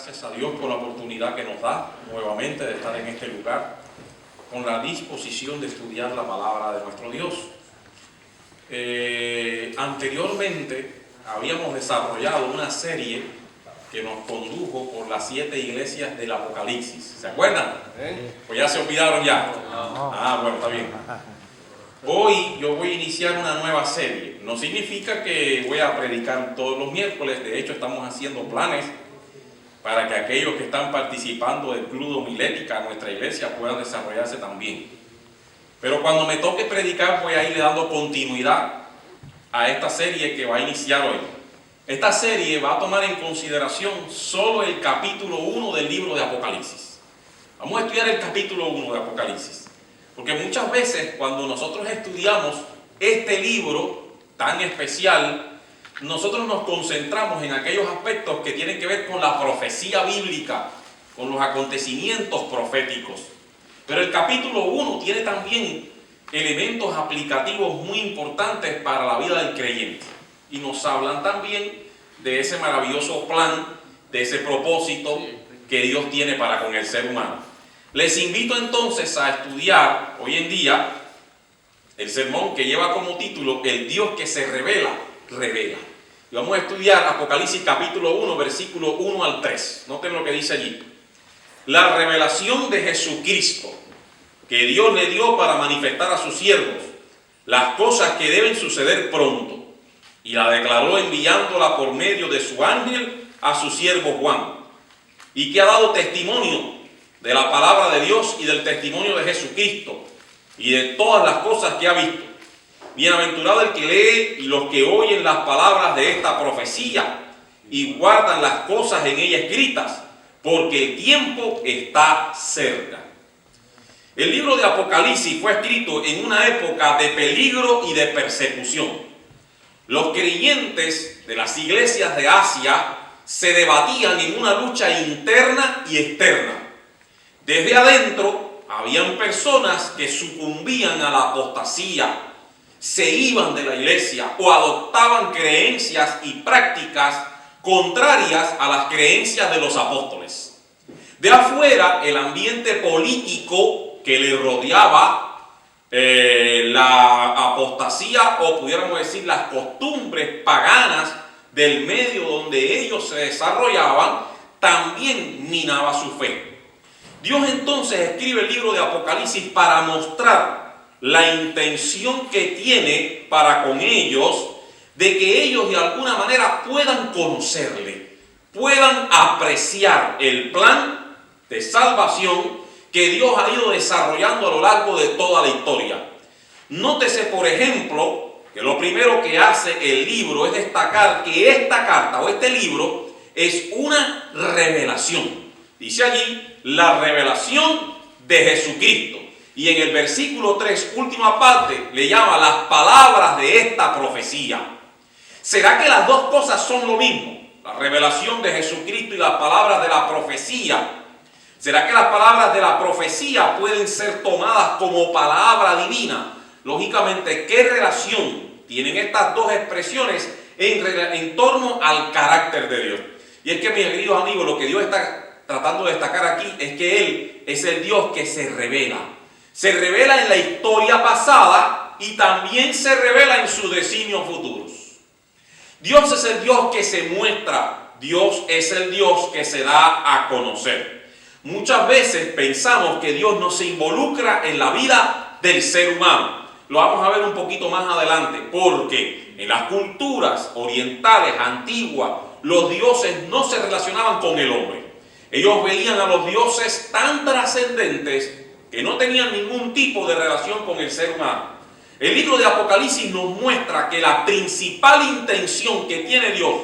Gracias a Dios por la oportunidad que nos da nuevamente de estar en este lugar con la disposición de estudiar la palabra de nuestro Dios. Anteriormente habíamos desarrollado una serie que nos condujo por las 7 iglesias del Apocalipsis. ¿Se acuerdan? Pues ya se olvidaron ya. Bueno, está bien. Hoy yo voy a iniciar una nueva serie. No significa que voy a predicar todos los miércoles. De hecho, estamos haciendo planes para que aquellos que están participando del Club de Homilética a nuestra iglesia puedan desarrollarse también. Pero cuando me toque predicar voy a irle dando continuidad a esta serie que va a iniciar hoy. Esta serie va a tomar en consideración solo el capítulo 1 del libro de Apocalipsis. Vamos a estudiar el capítulo 1 de Apocalipsis. Porque muchas veces cuando nosotros estudiamos este libro tan especial, nosotros nos concentramos en aquellos aspectos que tienen que ver con la profecía bíblica, con los acontecimientos proféticos. Pero el capítulo 1 tiene también elementos aplicativos muy importantes para la vida del creyente. Y nos hablan también de ese maravilloso plan, de ese propósito que Dios tiene para con el ser humano. Les invito entonces a estudiar hoy en día el sermón que lleva como título El Dios que se revela, revela. Y vamos a estudiar Apocalipsis capítulo 1, versículo 1 al 3. Noten lo que dice allí. La revelación de Jesucristo que Dios le dio para manifestar a sus siervos las cosas que deben suceder pronto. Y la declaró enviándola por medio de su ángel a su siervo Juan. Y que ha dado testimonio de la palabra de Dios y del testimonio de Jesucristo y de todas las cosas que ha visto. Bienaventurado el que lee y los que oyen las palabras de esta profecía y guardan las cosas en ella escritas, porque el tiempo está cerca. El libro de Apocalipsis fue escrito en una época de peligro y de persecución. Los creyentes de las iglesias de Asia se debatían en una lucha interna y externa. Desde adentro habían personas que sucumbían a la apostasía, se iban de la iglesia o adoptaban creencias y prácticas contrarias a las creencias de los apóstoles. De afuera, el ambiente político que le rodeaba la apostasía, o pudiéramos decir las costumbres paganas del medio donde ellos se desarrollaban, también minaba su fe. Dios entonces escribe el libro de Apocalipsis para mostrar la intención que tiene para con ellos, de que ellos de alguna manera puedan conocerle, puedan apreciar el plan de salvación que Dios ha ido desarrollando a lo largo de toda la historia. Nótese, por ejemplo, que lo primero que hace el libro es destacar que esta carta o este libro es una revelación. Dice allí, la revelación de Jesucristo. Y en el versículo 3, última parte, le llama las palabras de esta profecía. ¿Será que las dos cosas son lo mismo? La revelación de Jesucristo y las palabras de la profecía. ¿Será que las palabras de la profecía pueden ser tomadas como palabra divina? Lógicamente, ¿qué relación tienen estas dos expresiones en torno al carácter de Dios? Y es que, mis queridos amigos, lo que Dios está tratando de destacar aquí es que Él es el Dios que se revela. Se revela en la historia pasada y también se revela en sus designios futuros. Dios es el Dios que se muestra. Dios es el Dios que se da a conocer. Muchas veces pensamos que Dios no se involucra en la vida del ser humano. Lo vamos a ver un poquito más adelante, porque en las culturas orientales antiguas, los dioses no se relacionaban con el hombre. Ellos veían a los dioses tan trascendentes que no tenían ningún tipo de relación con el ser humano. El libro de Apocalipsis nos muestra que la principal intención que tiene Dios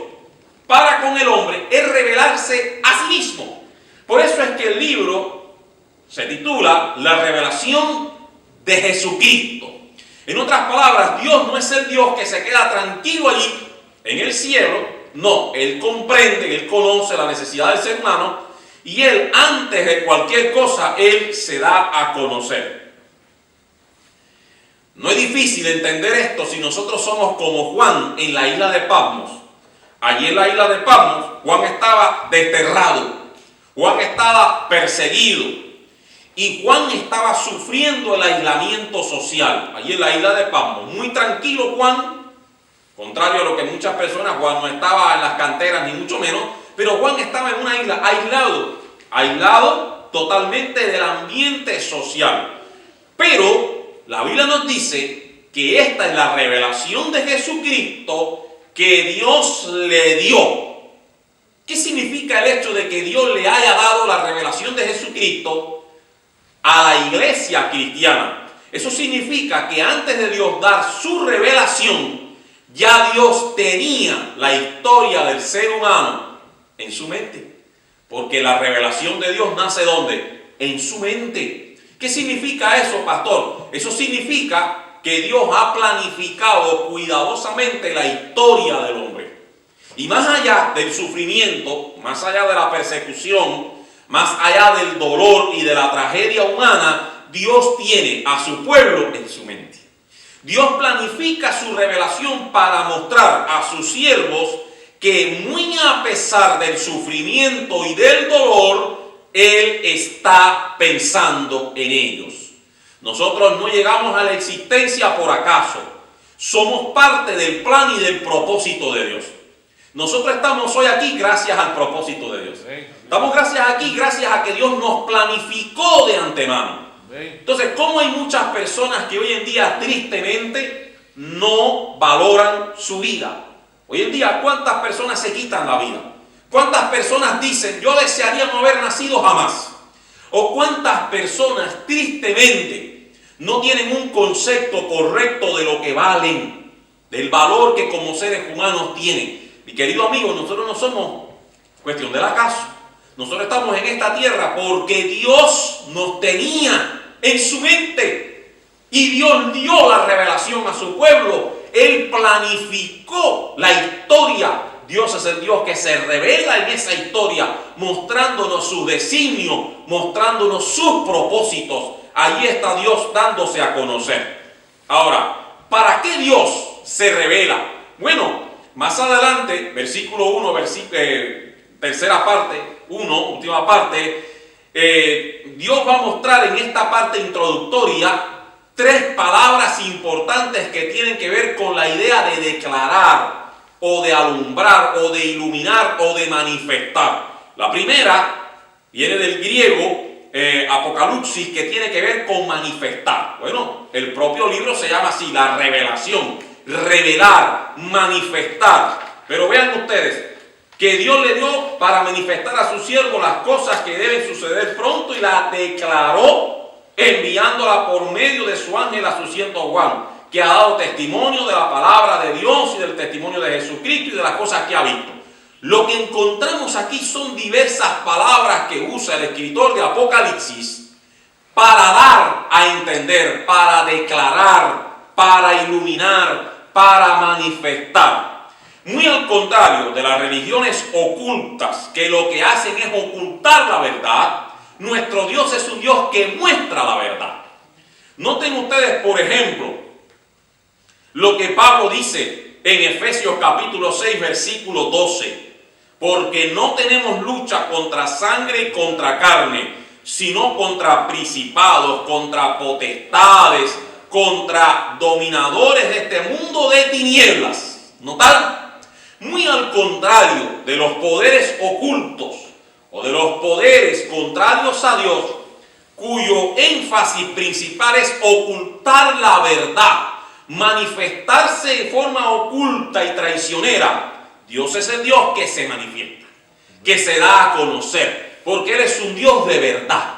para con el hombre es revelarse a sí mismo. Por eso es que el libro se titula La revelación de Jesucristo. En otras palabras, Dios no es el Dios que se queda tranquilo allí en el cielo. No, Él comprende, Él conoce la necesidad del ser humano y Él, antes de cualquier cosa, Él se da a conocer. No es difícil entender esto si nosotros somos como Juan en la isla de Patmos. Allí en la isla de Patmos, Juan estaba desterrado. Juan estaba perseguido y Juan estaba sufriendo el aislamiento social. Allí en la isla de Patmos, muy tranquilo Juan, contrario a lo que muchas personas, Juan no estaba en las canteras ni mucho menos, pero Juan estaba en una isla aislado totalmente del ambiente social. Pero la Biblia nos dice que esta es la revelación de Jesucristo que Dios le dio. ¿Qué significa el hecho de que Dios le haya dado la revelación de Jesucristo a la iglesia cristiana? Eso significa que antes de Dios dar su revelación, ya Dios tenía la historia del ser humano en su mente. Porque la revelación de Dios nace ¿dónde? En su mente. ¿Qué significa eso, pastor? Eso significa que Dios ha planificado cuidadosamente la historia del hombre. Y más allá del sufrimiento, más allá de la persecución, más allá del dolor y de la tragedia humana, Dios tiene a su pueblo en su mente. Dios planifica su revelación para mostrar a sus siervos que muy a pesar del sufrimiento y del dolor, Él está pensando en ellos. Nosotros no llegamos a la existencia por acaso. Somos parte del plan y del propósito de Dios. Nosotros estamos hoy aquí gracias al propósito de Dios. Estamos aquí gracias a que Dios nos planificó de antemano. Entonces, ¿cómo hay muchas personas que hoy en día tristemente no valoran su vida? Hoy en día, ¿cuántas personas se quitan la vida? ¿Cuántas personas dicen, yo desearía no haber nacido jamás? ¿O cuántas personas tristemente no tienen un concepto correcto de lo que valen, del valor que como seres humanos tienen? Mi querido amigo, nosotros no somos cuestión del acaso. Nosotros estamos en esta tierra porque Dios nos tenía en su mente. Y Dios dio la revelación a su pueblo. Él planificó la historia. Dios es el Dios que se revela en esa historia, mostrándonos su designio, mostrándonos sus propósitos. Allí está Dios dándose a conocer. Ahora, ¿para qué Dios se revela? Bueno, más adelante, versículo 1, tercera parte, última parte, Dios va a mostrar en esta parte introductoria 3 palabras importantes que tienen que ver con la idea de declarar, o de alumbrar, o de iluminar, o de manifestar. La primera viene del griego Apocalipsis, que tiene que ver con manifestar. Bueno, el propio libro se llama así, la revelación, revelar, manifestar. Pero vean ustedes, que Dios le dio para manifestar a su siervo las cosas que deben suceder pronto y las declaró enviándola por medio de su ángel a su siervo Juan, que ha dado testimonio de la palabra de Dios y del testimonio de Jesucristo y de las cosas que ha visto. Lo que encontramos aquí son diversas palabras que usa el escritor de Apocalipsis para dar a entender, para declarar, para iluminar, para manifestar. Muy al contrario de las religiones ocultas, que lo que hacen es ocultar la verdad, nuestro Dios es un Dios que muestra la verdad. Noten ustedes, por ejemplo, lo que Pablo dice en Efesios capítulo 6, versículo 12. Porque no tenemos lucha contra sangre y contra carne, sino contra principados, contra potestades, contra dominadores de este mundo de tinieblas. ¿Notan? Muy al contrario de los poderes ocultos o de los poderes contrarios a Dios, cuyo énfasis principal es ocultar la verdad, manifestarse de forma oculta y traicionera. Dios es el Dios que se manifiesta, que se da a conocer, porque Él es un Dios de verdad.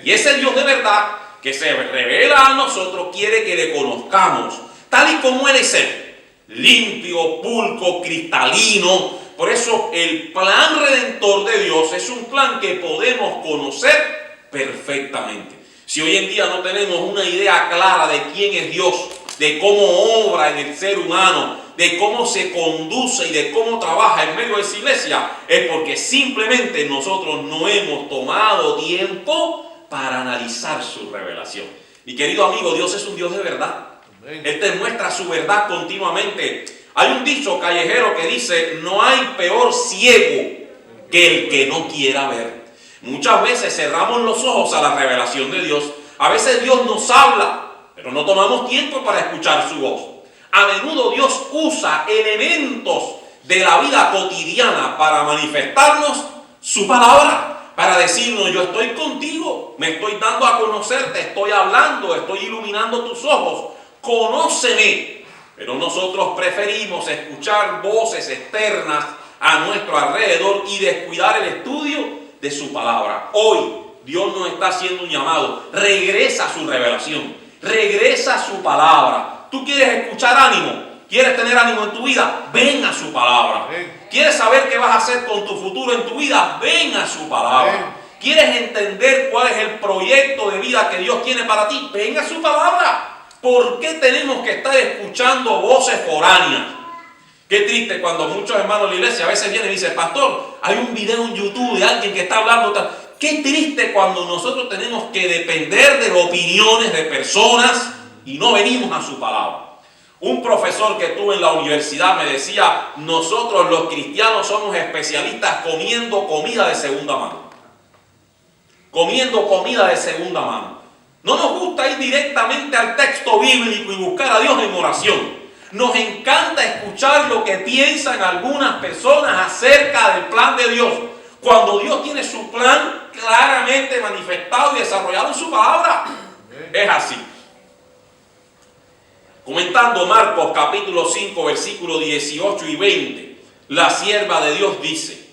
Y ese Dios de verdad que se revela a nosotros quiere que le conozcamos, tal y como Él es Él, limpio, pulcro, cristalino. Por eso el plan redentor de Dios es un plan que podemos conocer perfectamente. Si hoy en día no tenemos una idea clara de quién es Dios, de cómo obra en el ser humano, de cómo se conduce y de cómo trabaja en medio de esa iglesia, es porque simplemente nosotros no hemos tomado tiempo para analizar su revelación. Mi querido amigo, Dios es un Dios de verdad. Él te muestra su verdad continuamente. Hay un dicho callejero que dice: no hay peor ciego que el que no quiera ver. Muchas veces cerramos los ojos a la revelación de Dios. A veces Dios nos habla, pero no tomamos tiempo para escuchar su voz. A menudo Dios usa elementos de la vida cotidiana para manifestarnos su palabra, para decirnos: yo estoy contigo, me estoy dando a conocer, te estoy hablando, estoy iluminando tus ojos, conóceme. Pero nosotros preferimos escuchar voces externas a nuestro alrededor y descuidar el estudio de su palabra. Hoy Dios nos está haciendo un llamado: regresa a su revelación, regresa a su palabra. ¿Tú quieres escuchar ánimo? ¿Quieres tener ánimo en tu vida? Ven a su palabra. ¿Quieres saber qué vas a hacer con tu futuro en tu vida? Ven a su palabra. ¿Quieres entender cuál es el proyecto de vida que Dios tiene para ti? Ven a su palabra. ¿Por qué tenemos que estar escuchando voces foráneas? Qué triste cuando muchos hermanos de la iglesia a veces vienen y dicen: pastor, hay un video en YouTube de alguien que está hablando tal. Qué triste cuando nosotros tenemos que depender de opiniones de personas y no venimos a su palabra. Un profesor que tuve en la universidad me decía: nosotros los cristianos somos especialistas comiendo comida de segunda mano. Comiendo comida de segunda mano. No nos gusta ir directamente al texto bíblico y buscar a Dios en oración. Nos encanta escuchar lo que piensan algunas personas acerca del plan de Dios, cuando Dios tiene su plan claramente manifestado y desarrollado en su palabra. Es así. Comentando Marcos capítulo 5, versículos 18 y 20, la sierva de Dios dice: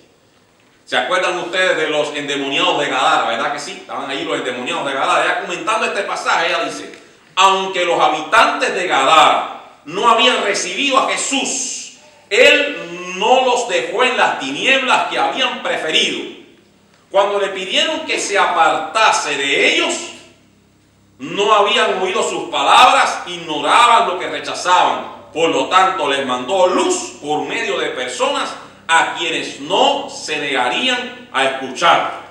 ¿se acuerdan ustedes de los endemoniados de Gadara? ¿Verdad que sí? Estaban ahí los endemoniados de Gadara. Ya comentando este pasaje, ella dice: aunque los habitantes de Gadara no habían recibido a Jesús, Él no los dejó en las tinieblas que habían preferido. Cuando le pidieron que se apartase de ellos, no habían oído sus palabras, ignoraban lo que rechazaban. Por lo tanto, les mandó luz por medio de personas a quienes no se negarían a escuchar.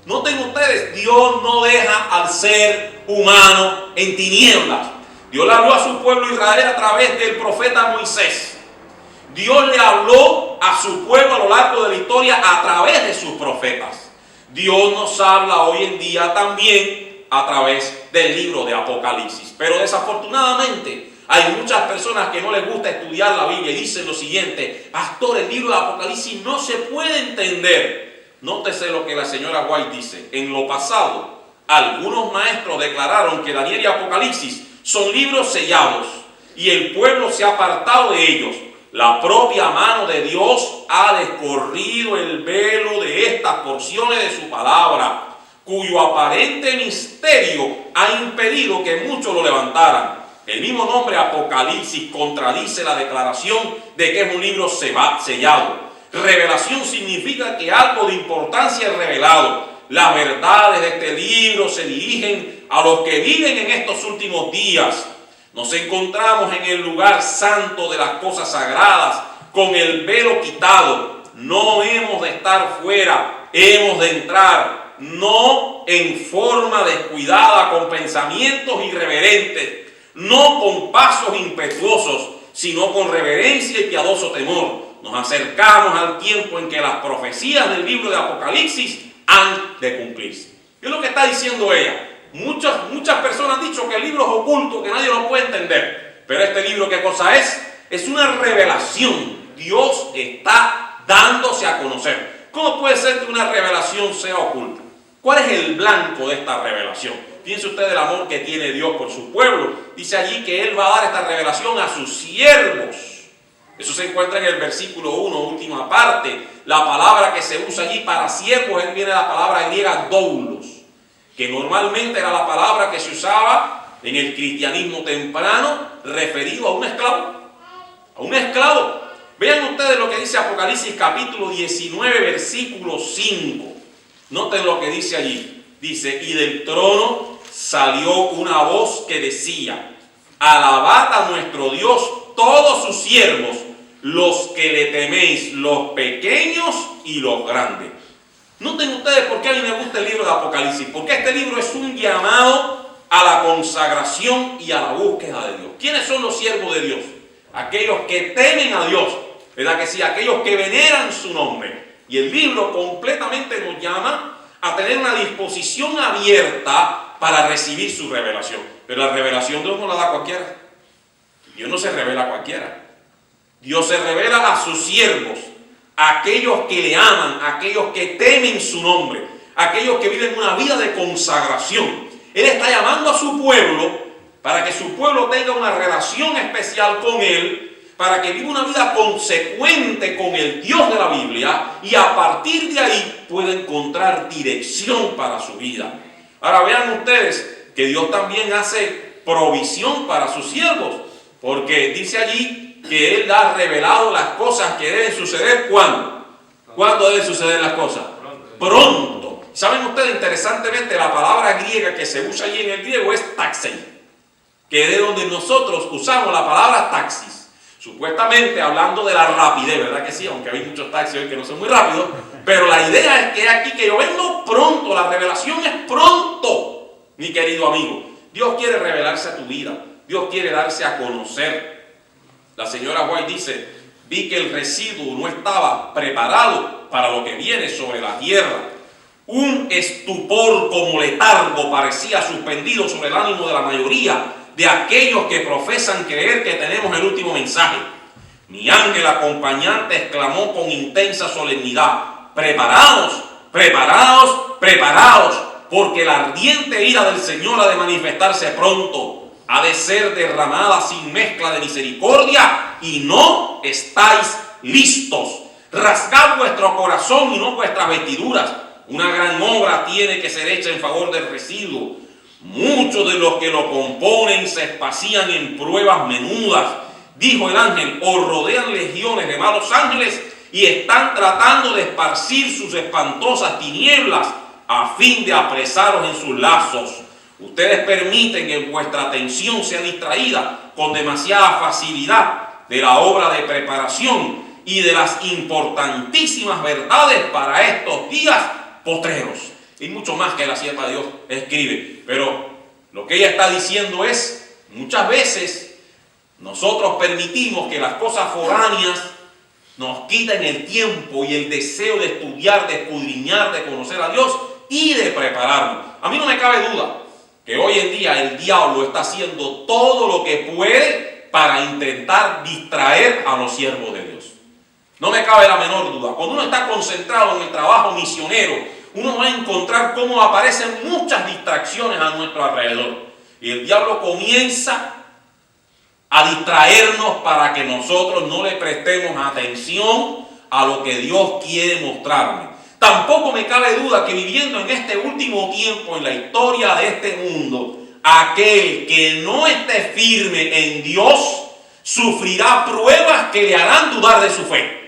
Noten ustedes, Dios no deja al ser humano en tinieblas. Dios le habló a su pueblo Israel a través del profeta Moisés. Dios le habló a su pueblo a lo largo de la historia a través de sus profetas. Dios nos habla hoy en día también a través del libro de Apocalipsis. Pero desafortunadamente hay muchas personas que no les gusta estudiar la Biblia y dicen lo siguiente: pastor, el libro de Apocalipsis no se puede entender. Nótese lo que la señora White dice: en lo pasado, algunos maestros declararon que Daniel y Apocalipsis son libros sellados y el pueblo se ha apartado de ellos. La propia mano de Dios ha descorrido el velo de estas porciones de su palabra, cuyo aparente misterio ha impedido que muchos lo levantaran. El mismo nombre Apocalipsis contradice la declaración de que es un libro sellado. Revelación significa que algo de importancia es revelado. Las verdades de este libro se dirigen a los que viven en estos últimos días. Nos encontramos en el lugar santo de las cosas sagradas, con el velo quitado. No hemos de estar fuera, hemos de entrar, no en forma descuidada, con pensamientos irreverentes, no con pasos impetuosos, sino con reverencia y piadoso temor. Nos acercamos al tiempo en que las profecías del libro de Apocalipsis han de cumplirse. ¿Qué es lo que está diciendo ella? Muchas personas han dicho que el libro es oculto, que nadie lo puede entender. Pero este libro, ¿qué cosa es? Es una revelación. Dios está dándose a conocer. ¿Cómo puede ser que una revelación sea oculta? ¿Cuál es el blanco de esta revelación? Piense usted del amor que tiene Dios por su pueblo. Dice allí que Él va a dar esta revelación a sus siervos. Eso se encuentra en el versículo 1, última parte. La palabra que se usa allí para siervos viene de la palabra griega doulos, que normalmente era la palabra que se usaba en el cristianismo temprano referido a un esclavo. A un esclavo. Vean ustedes lo que dice Apocalipsis capítulo 19, versículo 5. Noten lo que dice allí. Dice: y del trono salió una voz que decía: alabad a nuestro Dios todos sus siervos, los que le teméis, los pequeños y los grandes. Noten ustedes por qué a mí me gusta el libro de Apocalipsis. Porque este libro es un llamado a la consagración y a la búsqueda de Dios. ¿Quiénes son los siervos de Dios? Aquellos que temen a Dios, ¿verdad que sí? Aquellos que veneran su nombre. Y el libro completamente nos llama a tener una disposición abierta para recibir su revelación. Pero la revelación Dios no la da a cualquiera. Dios no se revela a cualquiera. Dios se revela a sus siervos, a aquellos que le aman, a aquellos que temen su nombre, a aquellos que viven una vida de consagración. Él está llamando a su pueblo para que su pueblo tenga una relación especial con Él, para que viva una vida consecuente con el Dios de la Biblia y a partir de ahí pueda encontrar dirección para su vida. Ahora vean ustedes que Dios también hace provisión para sus siervos, porque dice allí que Él ha revelado las cosas que deben suceder. ¿Cuándo? ¿Cuándo deben suceder las cosas? Pronto. ¿Saben ustedes? Interesantemente, la palabra griega que se usa allí en el griego es taxei, que es de donde nosotros usamos la palabra taxis. Supuestamente hablando de la rapidez, ¿verdad que sí? Aunque hay muchos taxis hoy que no son muy rápidos, pero la idea es que aquí que yo vengo pronto, la revelación es pronto, mi querido amigo. Dios quiere revelarse a tu vida, Dios quiere darse a conocer. La señora White dice, vi que el residuo no estaba preparado para lo que viene sobre la tierra. Un estupor como letargo parecía suspendido sobre el ánimo de la mayoría de aquellos que profesan creer que tenemos el último mensaje. Mi ángel acompañante exclamó con intensa solemnidad, preparaos, preparaos, preparaos, porque la ardiente ira del Señor ha de manifestarse pronto, ha de ser derramada sin mezcla de misericordia y no estáis listos. Rasgad vuestro corazón y no vuestras vestiduras. Una gran obra tiene que ser hecha en favor del residuo. Muchos de los que lo componen se espacían en pruebas menudas, dijo el ángel, os rodean legiones de malos ángeles y están tratando de esparcir sus espantosas tinieblas a fin de apresaros en sus lazos. Ustedes permiten que vuestra atención sea distraída con demasiada facilidad de la obra de preparación y de las importantísimas verdades para estos días postreros. Y mucho más que la sierva de Dios escribe. Pero lo que ella está diciendo es, muchas veces nosotros permitimos que las cosas foráneas nos quiten el tiempo y el deseo de estudiar, de escudriñar, de conocer a Dios y de prepararnos. A mí no me cabe duda que hoy en día el diablo está haciendo todo lo que puede para intentar distraer a los siervos de Dios. No me cabe la menor duda. Cuando uno está concentrado en el trabajo misionero, uno va a encontrar cómo aparecen muchas distracciones a nuestro alrededor. Y el diablo comienza a distraernos para que nosotros no le prestemos atención a lo que Dios quiere mostrarme. Tampoco me cabe duda que viviendo en este último tiempo, en la historia de este mundo, aquel que no esté firme en Dios sufrirá pruebas que le harán dudar de su fe.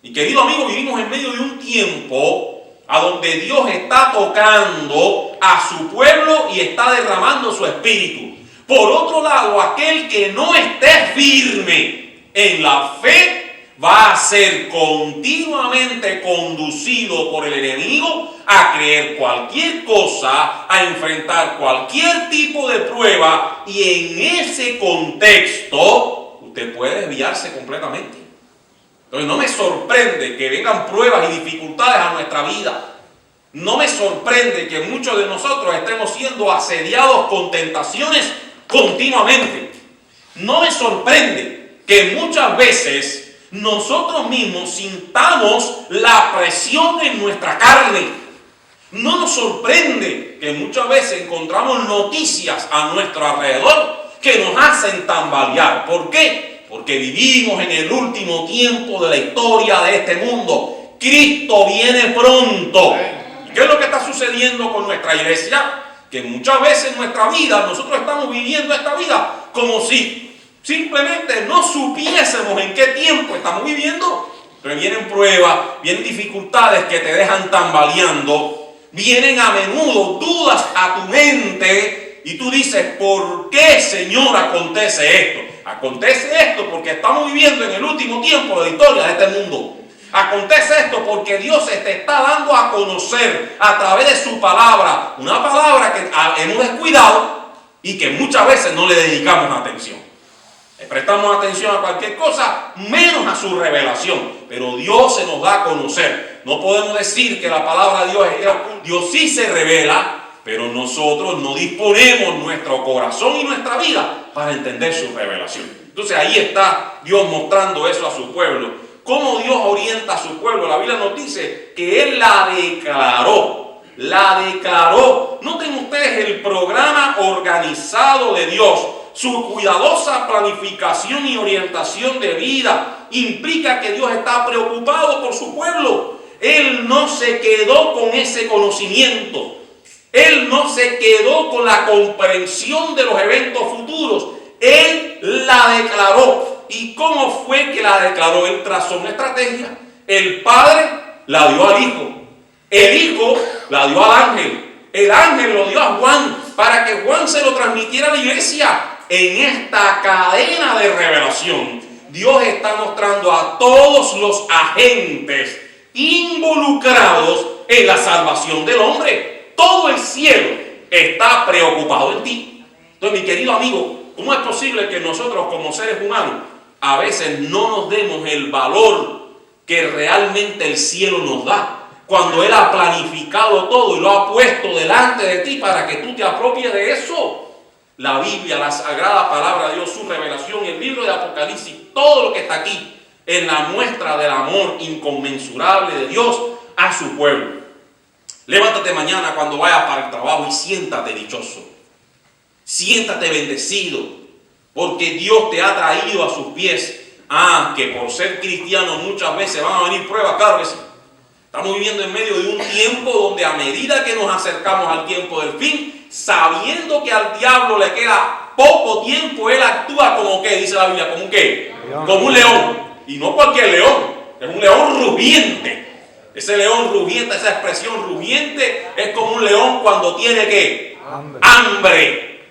Y querido amigo, vivimos en medio de un tiempo a donde Dios está tocando a su pueblo y está derramando su espíritu. Por otro lado, aquel que no esté firme en la fe va a ser continuamente conducido por el enemigo a creer cualquier cosa, a enfrentar cualquier tipo de prueba, y en ese contexto usted puede desviarse completamente. Entonces no me sorprende que vengan pruebas y dificultades a nuestra vida. No me sorprende que muchos de nosotros estemos siendo asediados con tentaciones continuamente. No me sorprende que muchas veces nosotros mismos sintamos la presión en nuestra carne. No nos sorprende que muchas veces encontramos noticias a nuestro alrededor que nos hacen tambalear. ¿Por qué? Porque vivimos en el último tiempo de la historia de este mundo. Cristo viene pronto. ¿Y qué es lo que está sucediendo con nuestra iglesia? Que muchas veces en nuestra vida, nosotros estamos viviendo esta vida como si simplemente no supiésemos en qué tiempo estamos viviendo. Pero vienen pruebas, vienen dificultades que te dejan tambaleando, vienen a menudo dudas a tu mente y tú dices, ¿por qué, Señor, acontece esto? Acontece esto porque estamos viviendo en el último tiempo de la historia de este mundo. Acontece esto porque Dios se te está dando a conocer a través de su palabra, una palabra que hemos descuidado y que muchas veces no le dedicamos atención. Prestamos atención a cualquier cosa, menos a su revelación. Pero Dios se nos da a conocer. No podemos decir que la palabra de Dios es que Dios sí se revela, pero nosotros no disponemos nuestro corazón y nuestra vida para entender su revelación. Entonces ahí está Dios mostrando eso a su pueblo. ¿Cómo Dios orienta a su pueblo? La Biblia nos dice que Él la declaró. La declaró. Noten ustedes el programa organizado de Dios. Su cuidadosa planificación y orientación de vida implica que Dios está preocupado por su pueblo. Él no se quedó con ese conocimiento. Él no se quedó con la comprensión de los eventos futuros. Él la declaró. ¿Y cómo fue que la declaró? Él trazó una estrategia. El Padre la dio al Hijo. El Hijo la dio al ángel. El ángel lo dio a Juan para que Juan se lo transmitiera a la iglesia. En esta cadena de revelación, Dios está mostrando a todos los agentes involucrados en la salvación del hombre. Todo el cielo está preocupado en ti. Entonces, mi querido amigo, ¿cómo es posible que nosotros como seres humanos a veces no nos demos el valor que realmente el cielo nos da? Cuando Él ha planificado todo y lo ha puesto delante de ti para que tú te apropies de eso. La Biblia, la sagrada palabra de Dios, su revelación, el libro de Apocalipsis, todo lo que está aquí es la muestra del amor inconmensurable de Dios a su pueblo. Levántate mañana cuando vayas para el trabajo y siéntate dichoso. Siéntate bendecido, porque Dios te ha traído a sus pies. Que por ser cristiano muchas veces van a venir pruebas, claro que sí. Estamos viviendo en medio de un tiempo donde a medida que nos acercamos al tiempo del fin, sabiendo que al diablo le queda poco tiempo, él actúa como ¿qué? Dice la Biblia, ¿como un qué? Como un león. Y no cualquier león, es un león rugiente. Ese león rugiente, esa expresión rugiente, es como un león cuando tiene ¿qué? Hambre.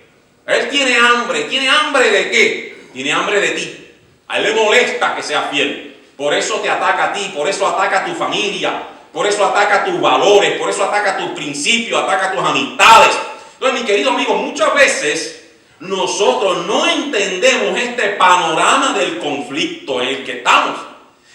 Él tiene hambre. ¿Tiene hambre de qué? Tiene hambre de ti. A él le molesta que seas fiel. Por eso te ataca a ti, por eso ataca a tu familia, por eso ataca tus valores, por eso ataca tus principios, ataca tus amistades. Entonces, mi querido amigo, muchas veces nosotros no entendemos este panorama del conflicto en el que estamos.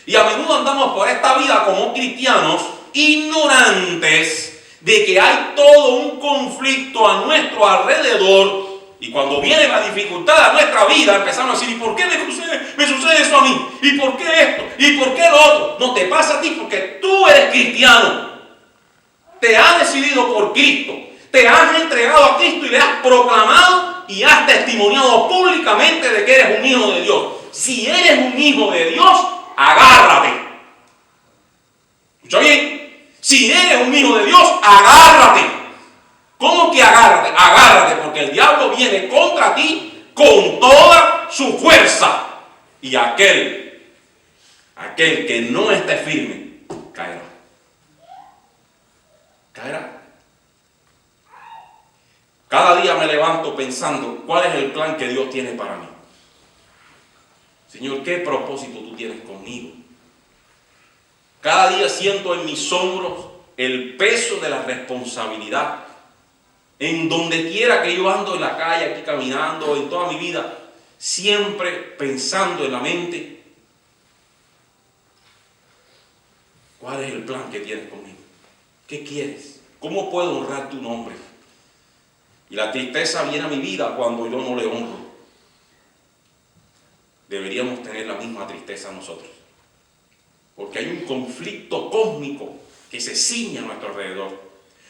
Y a menudo andamos por esta vida como cristianos ignorantes de que hay todo un conflicto a nuestro alrededor. Y cuando viene la dificultad a nuestra vida, empezamos a decir, ¿y por qué me sucede eso a mí? ¿Y por qué esto? ¿Y por qué lo otro? No te pasa a ti porque tú eres cristiano. Te has decidido por Cristo. Te has entregado a Cristo y le has proclamado y has testimoniado públicamente de que eres un hijo de Dios. Si eres un hijo de Dios, agárrate. ¿Escucha bien? Si eres un hijo de Dios, agárrate. ¿Cómo que agárrate? Agárrate, porque el diablo viene contra ti con toda su fuerza. Y aquel que no esté firme, caerá. Caerá. Cada día me levanto pensando, ¿cuál es el plan que Dios tiene para mí? Señor, ¿qué propósito tú tienes conmigo? Cada día siento en mis hombros el peso de la responsabilidad. En donde quiera que yo ando en la calle, aquí caminando, en toda mi vida, siempre pensando en la mente, ¿cuál es el plan que tienes conmigo? ¿Qué quieres? ¿Cómo puedo honrar tu nombre? Y la tristeza viene a mi vida cuando yo no le honro. Deberíamos tener la misma tristeza nosotros, porque hay un conflicto cósmico que se ciña a nuestro alrededor.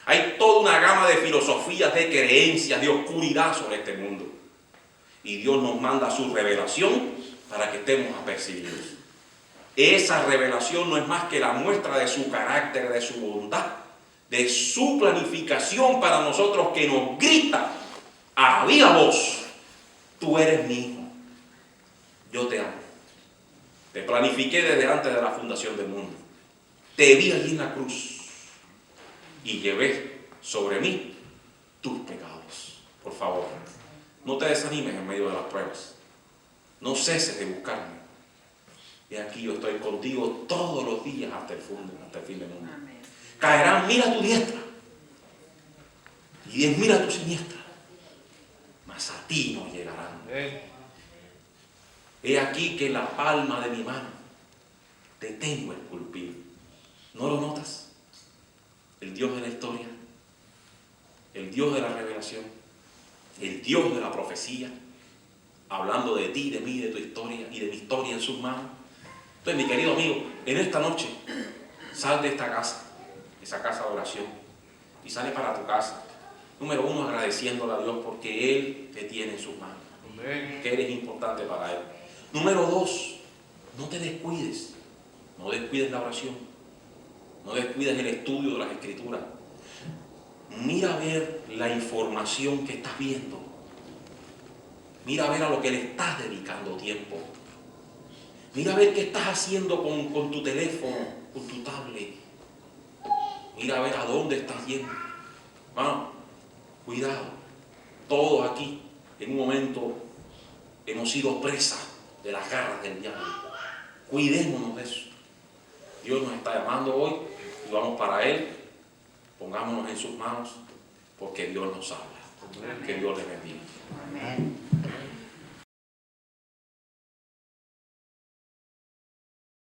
Hay toda una gama de filosofías, de creencias, de oscuridad sobre este mundo. Y Dios nos manda su revelación para que estemos apercibidos. Esa revelación no es más que la muestra de su carácter, de su bondad, de su planificación para nosotros, que nos grita a viva voz: tú eres mi hijo, yo te amo. Te planifiqué desde antes de la fundación del mundo. Te vi allí en la cruz y llevé sobre mí tus pecados. Por favor, no te desanimes en medio de las pruebas. No ceses de buscarme. Y aquí yo estoy contigo todos los días hasta el fin del mundo. Amén. Caerán mil a tu diestra y 10.000 a tu siniestra, mas a ti no llegarán. He aquí que en la palma de mi mano te tengo esculpido. ¿No lo notas? El Dios de la historia, el Dios de la revelación, el Dios de la profecía, hablando de ti, de mí, de tu historia y de mi historia en sus manos. Entonces, mi querido amigo, en esta noche, sal de esta casa, esa casa de oración, y sale para tu casa. Número uno, agradeciéndole a Dios porque Él te tiene en sus manos, que eres importante para Él. Número dos, no te descuides, no descuides la oración, no descuides el estudio de las Escrituras. Mira a ver la información que estás viendo. Mira a ver a lo que le estás dedicando tiempo. Mira a ver qué estás haciendo con tu teléfono, con tu tablet. Mira a ver a dónde estás yendo. Hermano, cuidado. Todos aquí, en un momento, hemos sido presas de las garras del diablo. Cuidémonos de eso. Dios nos está llamando hoy y vamos para Él. Pongámonos en sus manos porque Dios nos habla. Que Dios les bendiga. Amén.